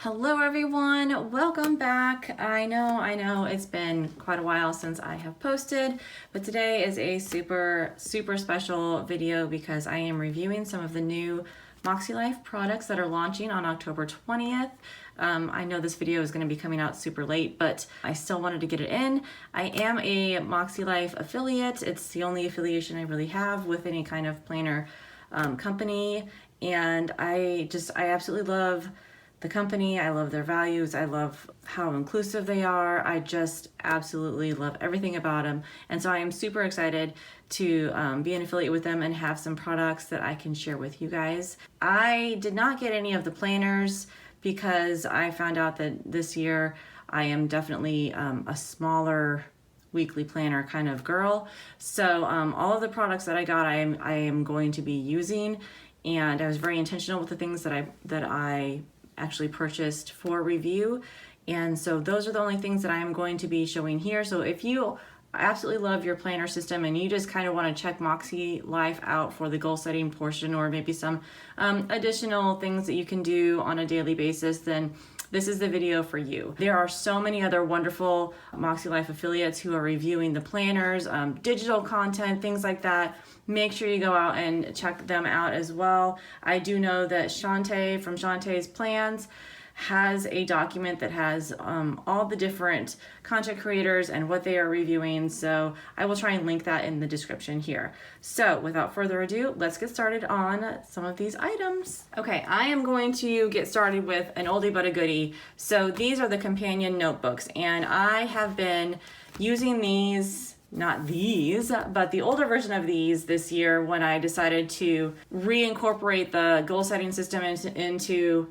Hello everyone, welcome back. I know it's been quite a while since I have posted, but today is a super special video because I am reviewing some of the new Makselife products that are launching on October 20th. I know this video is going to be coming out super late, but I still wanted to get it in. I am a Makselife affiliate. It's the only affiliation I really have with any kind of planner company, and I absolutely love the company. I love their values. I love how inclusive they are. I just absolutely love everything about them. And so I am super excited to be an affiliate with them and have some products that I can share with you guys. I did not get any of the planners because I found out that this year I am definitely a smaller weekly planner kind of girl. So all of the products that I got, I am going to be using, and I was very intentional with the things that I actually purchased for review, and so those are the only things that I am going to be showing here. So if you absolutely love your planner system and you just kind of want to check Makselife out for the goal setting portion, or maybe some additional things that you can do on a daily basis, then this is the video for you. There are so many other wonderful Makselife affiliates who are reviewing the planners, digital content, things like that. Make sure you go out and check them out as well. I do know that Shanta from Shanta's Plans has a document that has all the different content creators and what they are reviewing, so I will try and link that in the description here. So without further ado, let's get started on some of these items. Okay, I am going to get started with an oldie but a goodie. So these are the companion notebooks, and I have been using these, not these, but the older version of these this year when I decided to reincorporate the goal setting system into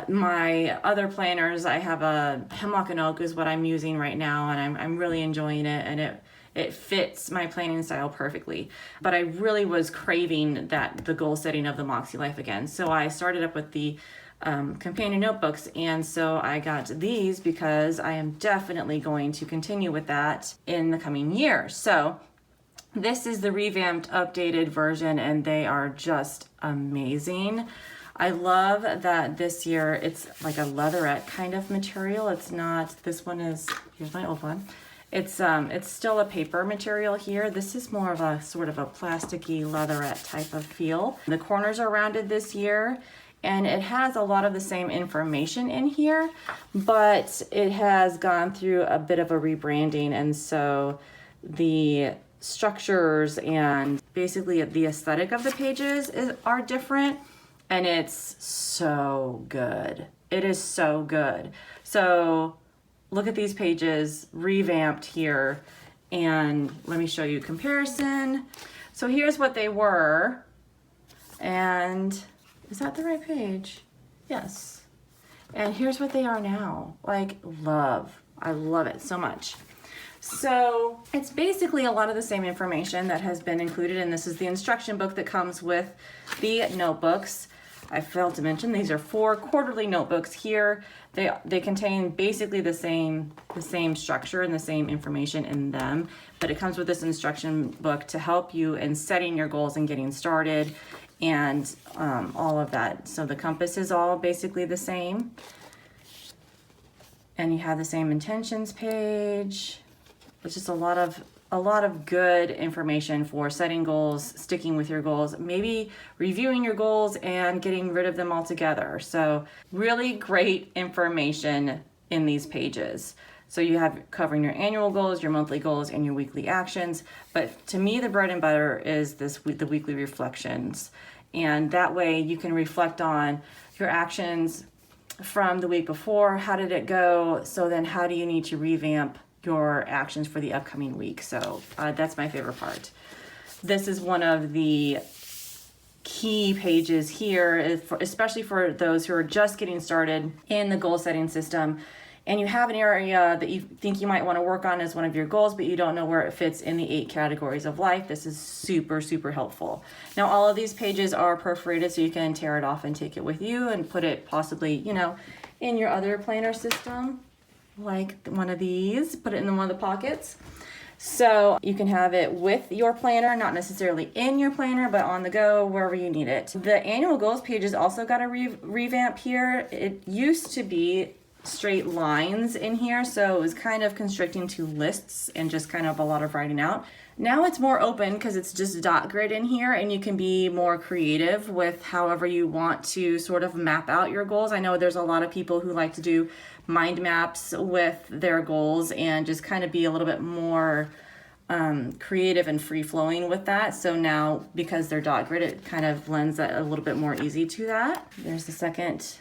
my other planners. I have a Hemlock and Oak is what I'm using right now, and I'm really enjoying it, and it fits my planning style perfectly. But I really was craving the goal setting of the Makselife again. So I started up with the companion notebooks, and so I got these because I am definitely going to continue with that in the coming year. So this is the revamped, updated version, and they are just amazing. I love that this year it's like a leatherette kind of material. It's not, this one is, here's my old one. It's still a paper material here. This is more of a sort of a plasticky leatherette type of feel. The corners are rounded this year, and it has a lot of the same information in here, but it has gone through a bit of a rebranding, and so the structures and basically the aesthetic of the pages are different, and it's so good. It is so good. So look at these pages revamped here, and let me show you comparison. So here's what they were, and is that the right page? Yes. And here's what they are now. Like, I love it so much. So it's basically a lot of the same information that has been included, and this is the instruction book that comes with the notebooks. I failed to mention these are 4 quarterly notebooks here. They contain basically the same structure and the same information in them, but it comes with this instruction book to help you in setting your goals and getting started, and all of that. So the compass is all basically the same, and you have the same intentions page. It's just a lot of good information for setting goals, sticking with your goals, maybe reviewing your goals and getting rid of them altogether. So really great information in these pages. So you have covering your annual goals, your monthly goals, and your weekly actions. But to me, the bread and butter is the weekly reflections. And that way you can reflect on your actions from the week before. How did it go? So then how do you need to revamp your actions for the upcoming week? So that's my favorite part. This is one of the key pages here, especially for those who are just getting started in the goal setting system, and you have an area that you think you might want to work on as one of your goals, but you don't know where it fits in the 8 categories of life. This is super helpful. Now, all of these pages are perforated, so you can tear it off and take it with you and put it possibly, in your other planner system, like one of these, put it in one of the pockets. So you can have it with your planner, not necessarily in your planner, but on the go, wherever you need it. The annual goals page has also got a revamp here. It used to be straight lines in here, so it was kind of constricting to lists and just kind of a lot of writing out. Now it's more open because it's just dot grid in here, and you can be more creative with however you want to sort of map out your goals. I know there's a lot of people who like to do mind maps with their goals and just kind of be a little bit more creative and free-flowing with that. So now, because they're dot grid, it kind of lends that a little bit more easy to that. There's the second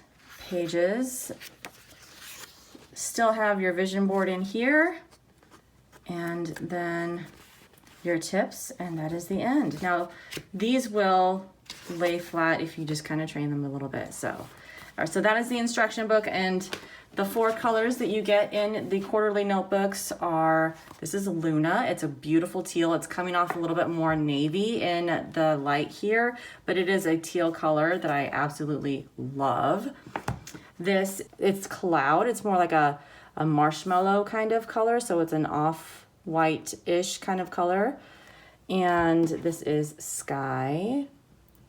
pages. Still have your vision board in here, and then your tips, and that is the end. Now, these will lay flat if you just kind of train them a little bit. So that is the instruction book, and the 4 colors that you get in the quarterly notebooks are, this is Luna. It's a beautiful teal. It's coming off a little bit more navy in the light here, but it is a teal color that I absolutely love. It's Cloud. It's more like a marshmallow kind of color, so it's an off-white-ish kind of color. And this is Sky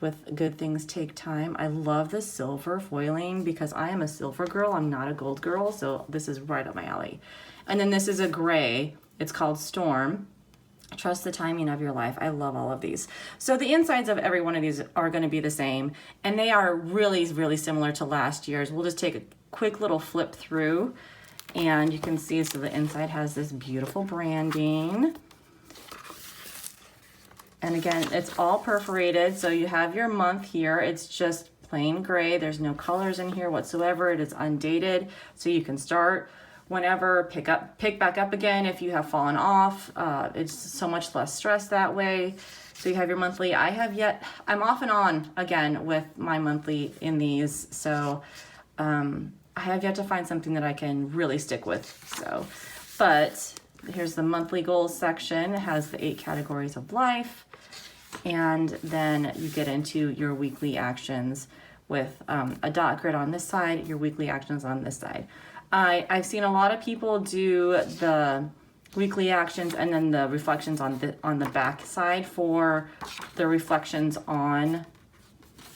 with Good Things Take Time. I love the silver foiling because I am a silver girl. I'm not a gold girl, so this is right up my alley. And then this is a gray. It's called Storm. Trust the timing of your life. I love all of these. So the insides of every one of these are going to be the same, and they are really, really similar to last year's. We'll just take a quick little flip through, and you can see, so the inside has this beautiful branding. And again, it's all perforated, so you have your month here. It's just plain gray. There's no colors in here whatsoever. It is undated, so you can start whenever, pick back up again if you have fallen off. It's so much less stress that way. So you have your monthly. I'm off and on again with my monthly in these, so I have yet to find something that I can really stick with. So, but here's the monthly goals section. It has the 8 categories of life, and then you get into your weekly actions with a dot grid on this side, your weekly actions on this side. I've seen a lot of people do the weekly actions and then the reflections on the back side for the reflections on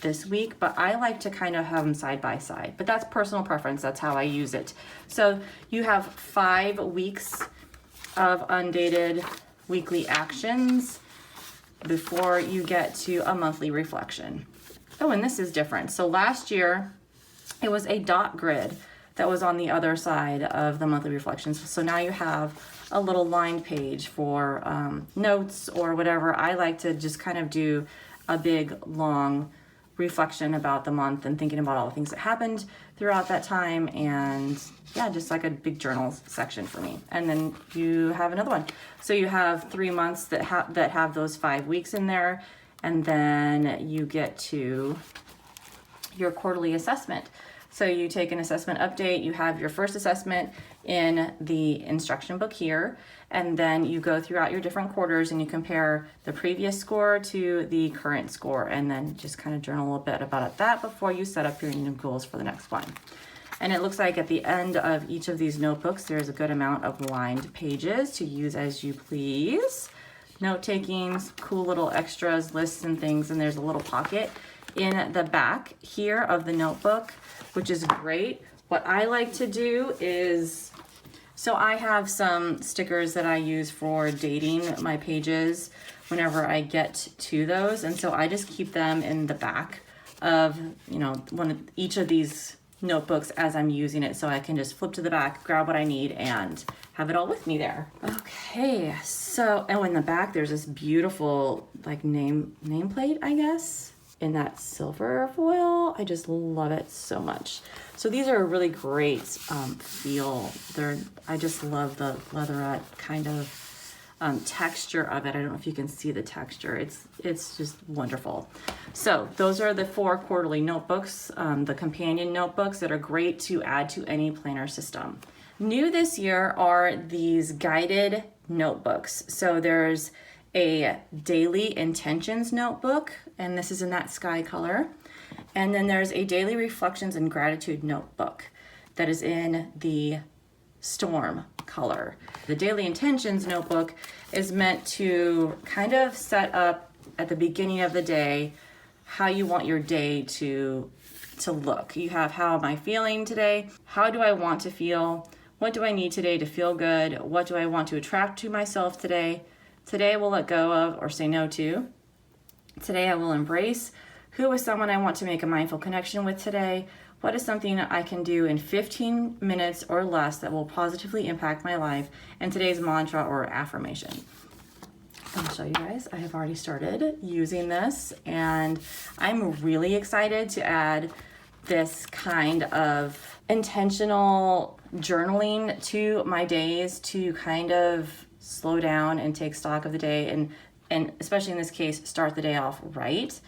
this week, but I like to kind of have them side by side, but that's personal preference. That's how I use it. So you have 5 weeks of undated weekly actions before you get to a monthly reflection. Oh, and this is different. So last year it was a dot grid that was on the other side of the monthly reflections. So now you have a little lined page for notes or whatever. I like to just kind of do a big long reflection about the month and thinking about all the things that happened throughout that time, and yeah, just like a big journal section for me. And then you have another one. So you have 3 months that have those 5 weeks in there, and then you get to your quarterly assessment. So you take an assessment update, you have your first assessment in the instruction book here, and then you go throughout your different quarters and you compare the previous score to the current score, and then just kind of journal a little bit about that before you set up your new goals for the next one. And it looks like at the end of each of these notebooks, there's a good amount of lined pages to use as you please. Note takings, cool little extras, lists and things, and there's a little pocket in the back here of the notebook, which is great. What I like to do is, so I have some stickers that I use for dating my pages whenever I get to those, and so I just keep them in the back of, you know, each of these notebooks as I'm using it, so I can just flip to the back, grab what I need, and have it all with me there. Okay, so, and in the back there's this beautiful like nameplate, I guess, in that silver foil. I just love it so much. So these are a really great feel. I just love the leatherette kind of texture of it. I don't know if you can see the texture. It's just wonderful. So those are the 4 quarterly notebooks, the companion notebooks that are great to add to any planner system. New this year are these guided notebooks. So there's a daily intentions notebook, and this is in that sky color. And then there's a daily reflections and gratitude notebook that is in the storm color. The Daily Intentions notebook is meant to kind of set up at the beginning of the day how you want your day to look. You have, how am I feeling today? How do I want to feel? What do I need today to feel good? What do I want to attract to myself today? Today I will let go of or say no to. Today I will embrace. Who is someone I want to make a mindful connection with today? What is something I can do in 15 minutes or less that will positively impact my life? And today's mantra or affirmation. I'll show you guys. I have already started using this, and I'm really excited to add this kind of intentional journaling to my days to kind of slow down and take stock of the day, and especially in this case, start the day off right.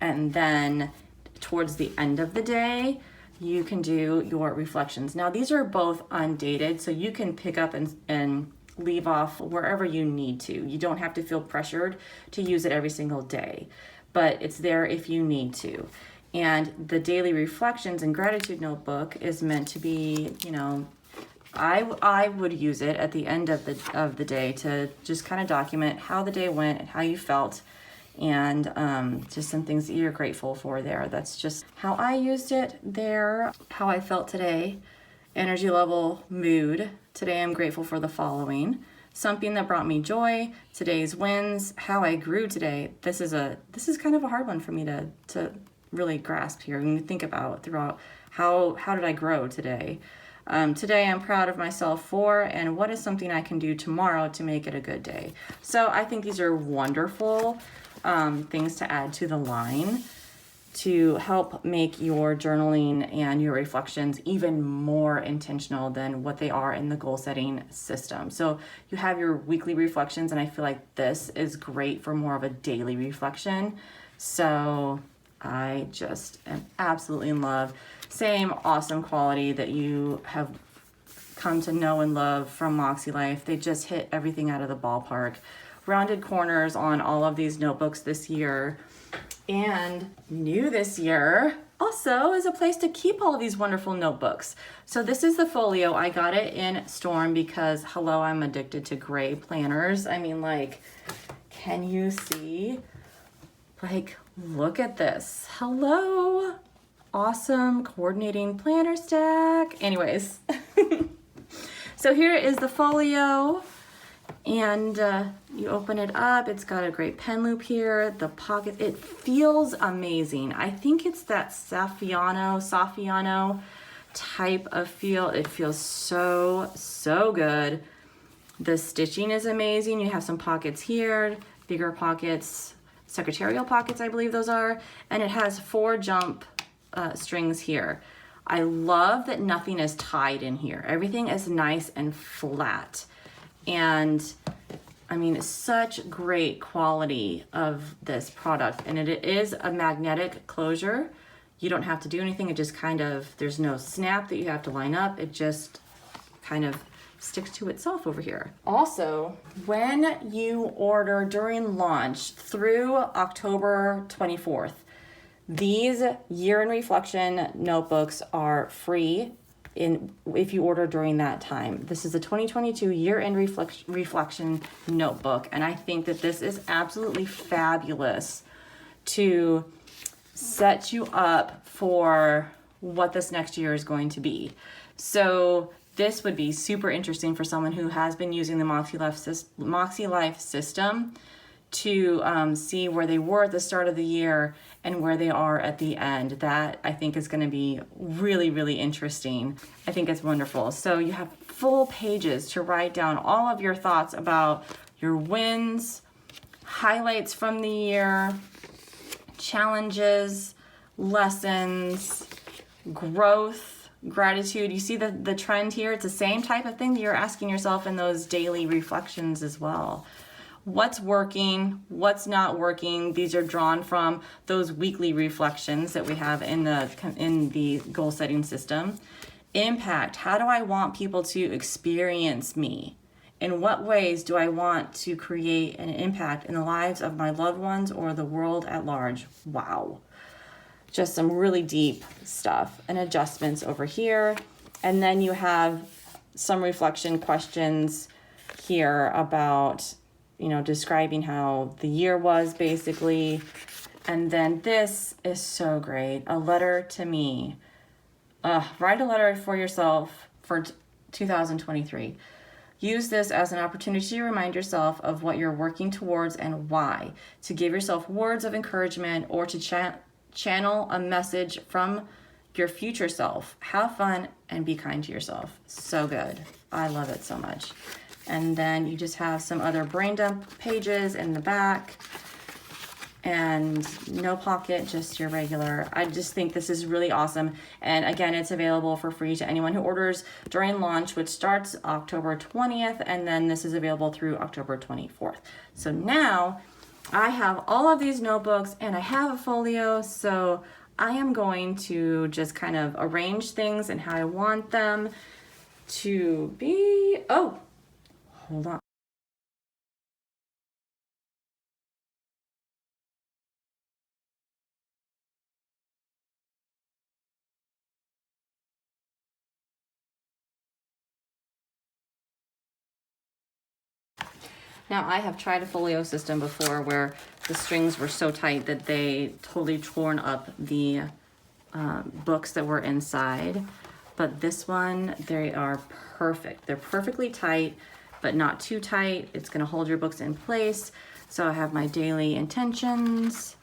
And then towards the end of the day, you can do your reflections. Now, these are both undated, so you can pick up and leave off wherever you need to. You don't have to feel pressured to use it every single day, but it's there if you need to. And the daily reflections and gratitude notebook is meant to be, you know, I would use it at the end of the day to just kind of document how the day went and how you felt, and just some things that you're grateful for there. That's just how I used it there, how I felt today, energy level, mood. Today I'm grateful for the following. Something that brought me joy, today's wins, how I grew today. This is kind of a hard one for me to really grasp here and think about throughout. How did I grow today? Today I'm proud of myself for, and what is something I can do tomorrow to make it a good day? So I think these are wonderful things to add to the line to help make your journaling and your reflections even more intentional than what they are in the goal setting system. So you have your weekly reflections, and I feel like this is great for more of a daily reflection. So I just am absolutely in love. Same awesome quality that you have come to know and love from Makselife. They just hit everything out of the ballpark. Rounded corners on all of these notebooks this year. And new this year also is a place to keep all of these wonderful notebooks. So this is the folio. I got it in Storm because, hello, I'm addicted to gray planners. I mean, like, can you see? Like, look at this. Hello. Awesome coordinating planner stack. Anyways, so here is the folio, and you open it up. It's got a great pen loop here. The pocket, it feels amazing. I think it's that Saffiano type of feel. It feels so good. The stitching is amazing. You have some pockets here, bigger pockets, secretarial pockets, I believe those are, and it has 4 jump strings here. I love that nothing is tied in here. Everything is nice and flat. And I mean, such great quality of this product. And it is a magnetic closure. You don't have to do anything. It just kind of, there's no snap that you have to line up. It just kind of sticks to itself over here. Also, when you order during launch through October 24th, these year in reflection notebooks are free if you order during that time. This is a 2022 year-end reflection notebook, and I think that this is absolutely fabulous to set you up for what this next year is going to be. So this would be super interesting for someone who has been using the Makselife system to see where they were at the start of the year and where they are at the end. That I think is going to be really interesting. I think it's wonderful. So you have full pages to write down all of your thoughts about your wins, highlights from the year, challenges, lessons, growth, gratitude. You see the trend here? It's the same type of thing that you're asking yourself in those daily reflections as well. What's working, what's not working? These are drawn from those weekly reflections that we have in the goal setting system. Impact, how do I want people to experience me? In what ways do I want to create an impact in the lives of my loved ones or the world at large? Wow. Just some really deep stuff and adjustments over here. And then you have some reflection questions here about, describing how the year was basically. And then this is so great. A letter to me. Write a letter for yourself for 2023. Use this as an opportunity to remind yourself of what you're working towards and why. To give yourself words of encouragement or to channel a message from your future self. Have fun and be kind to yourself. So good. I love it so much. And then you just have some other brain dump pages in the back. And no pocket, just your regular. I just think this is really awesome. And again, it's available for free to anyone who orders during launch, which starts October 20th. And then this is available through October 24th. So now I have all of these notebooks and I have a folio. So I am going to just kind of arrange things and how I want them to be. Oh, hold on. Now, I have tried a folio system before where the strings were so tight that they totally torn up the books that were inside. But this one, they are perfect. They're perfectly tight, but not too tight. It's gonna hold your books in place. So I have my daily intentions,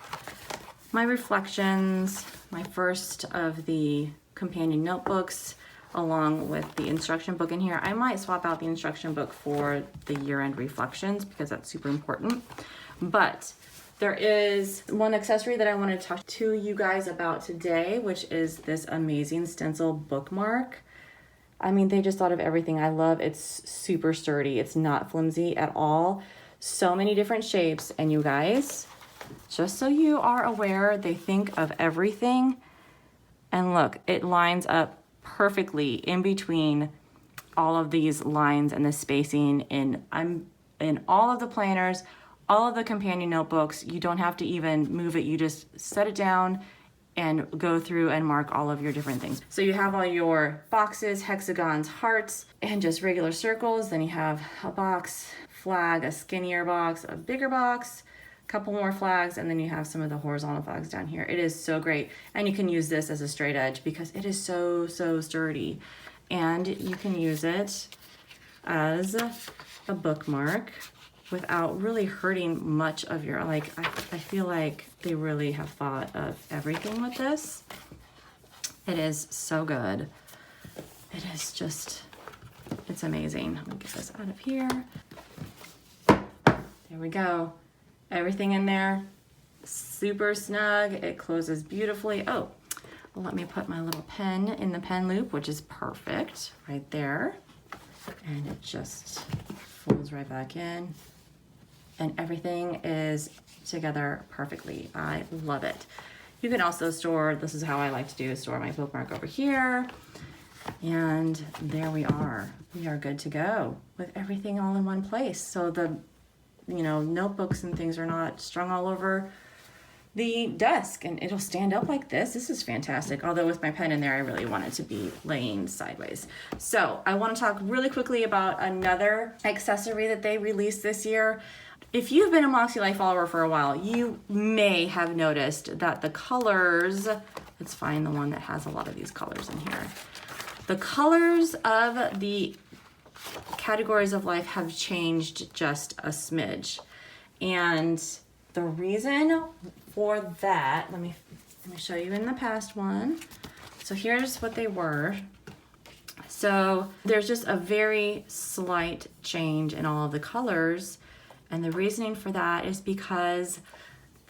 my reflections, my first of the companion notebooks, along with the instruction book in here. I might swap out the instruction book for the year-end reflections because that's super important. But there is one accessory that I want to talk to you guys about today, which is this amazing stencil bookmark. I mean, they just thought of everything. I love it's super sturdy. It's not flimsy at all. So many different shapes. And you guys, just so you are aware, they think of everything. And look, it lines up perfectly in between all of these lines and the spacing in all of the planners, all of the companion notebooks. You don't have to even move it. You just set it down and go through and mark all of your different things. So you have all your boxes, hexagons, hearts, and just regular circles. Then you have a box, flag, a skinnier box, a bigger box, couple more flags, and then you have some of the horizontal flags down here. It is so great. And you can use this as a straight edge because it is so sturdy. And you can use it as a bookmark without really hurting much of your, I feel like they really have thought of everything with this. It is so good. It is just, it's amazing. Let me get this out of here. There we go. Everything in there, super snug. It closes beautifully. Oh, well, let me put my little pen in the pen loop, which is perfect right there. And it just folds right back in. And everything is together perfectly. I love it. You can also store, this is how I like to do, store my bookmark over here. And there we are. We are good to go with everything all in one place. So the notebooks and things are not strung all over the desk, and it'll stand up like this. This is fantastic. Although with my pen in there, I really want it to be laying sideways. So I want to talk really quickly about another accessory that they released this year. If you've been a Makselife follower for a while, you may have noticed that the colors, let's find the one that has a lot of these colors in here. The colors of the categories of life have changed just a smidge. And the reason for that, let me show you in the past one. So here's what they were. So there's just a very slight change in all of the colors. And the reasoning for that is because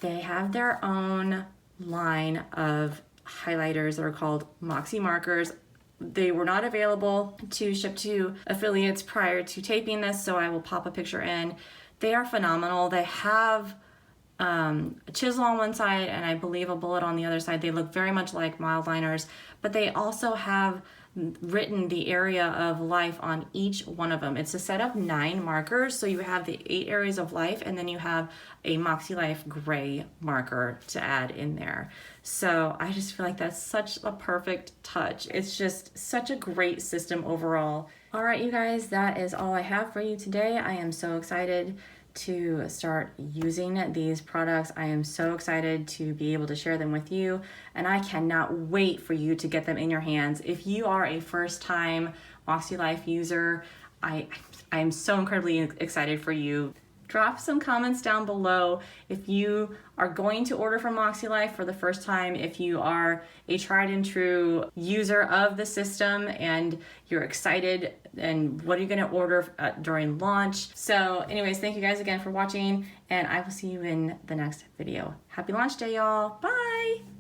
they have their own line of highlighters that are called Moxie markers. They were not available to ship to affiliates prior to taping this, so I will pop a picture in. They are phenomenal. They have a chisel on one side and I believe a bullet on the other side. They look very much like mild liners, but they also have written the area of life on each one of them. It's a set of 9 markers. So you have the 8 areas of life, and then you have a Makselife gray marker to add in there. So I just feel like that's such a perfect touch. It's just such a great system overall. All right, you guys, that is all I have for you today. I am so excited to start using these products. I am so excited to be able to share them with you, and I cannot wait for you to get them in your hands. If you are a first-time Makselife user, I am so incredibly excited for you. Drop some comments down below if you are going to order from Makselife for the first time, if you are a tried and true user of the system and you're excited, and what are you going to order during launch. So anyways, thank you guys again for watching, and I will see you in the next video. Happy launch day, y'all. Bye.